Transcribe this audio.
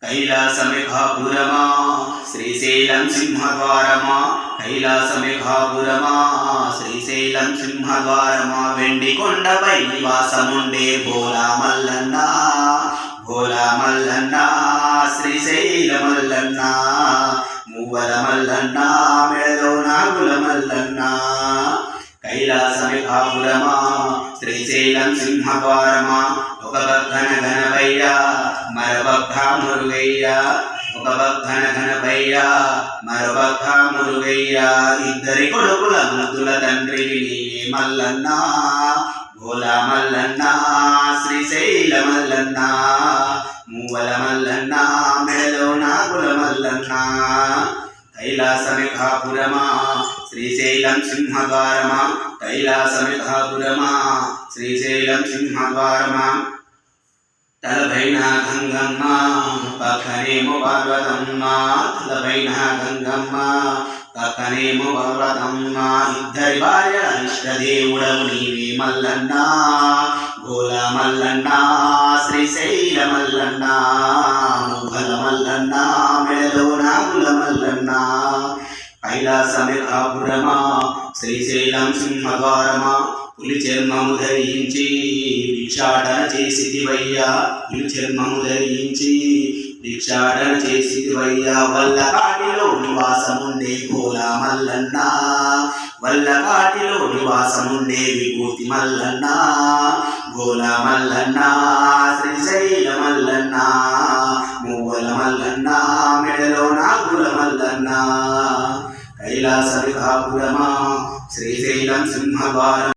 కైలాసమేఘాపురమా శ్రీశైలం సింహద్వారమా కైలాసమేఘాపురమా శ్రీశైలం సింహద్వారమా వెండి కొండపై నివాసముండే భోలా మల్లన్న భోలా మల్లన్న శ్రీశైల మల్లన్న మూవల మల్లన్న మెడలో నాగుల మల్లన్న కైలాసమేఘాపురమా శ్రీశైలం సింహద్వారమా ఒక భక్తన ఘనవయ్య మరొక మురుగయ్య ఒక భక్తన ఘనవయ్య మరొక మురుగయ్య ఇద్దరి కొడుకుల ముద్దుల తండ్రి నీవే మల్లన్న భోలా మల్లన్న శ్రీశైల మల్లన్న మూవల మల్లన్న మెడలో నాగుల మల్లన్న కైలాసమేఘాపురమా శ్రీశైలం సింహద్వారమా కైలాసమేఘాపురమా శ్రీశైలం సింహద్వారమా తలపైన గంగమ్మ పక్కనేమో పార్వతమ్మ తలపైన గంగమ్మ పక్కనేమో పార్వతమ్మ ఇద్దరి భార్య ఇష్టదేవుడవు నీవే మల్లన్న భోలా మల్లన్న శ్రీశైల మల్లన్న మూగల మల్లన్న మెడలో నాగుల మల్లన్న కైలాసమేఘాపురమా శ్రీశైలం సింహద్వారమా పులి చర్మము ధరించి భిక్షాటన చేసితివయ్యా పులి చర్మము ధరించి భిక్షాటన చేసితివయ్యా వల్లకాటిలో నివాసముండే భోలా మల్లన్న వల్లకాటిలో నివాసముండే విభూతి మల్లన్న భోలా మల్లన్న శ్రీశైల మల్లన్న మూవల మల్లన్న మెడలో నాగుల మల్లన్న కైలాసమేఘాపురమా శ్రీశైలం సింహద్వారం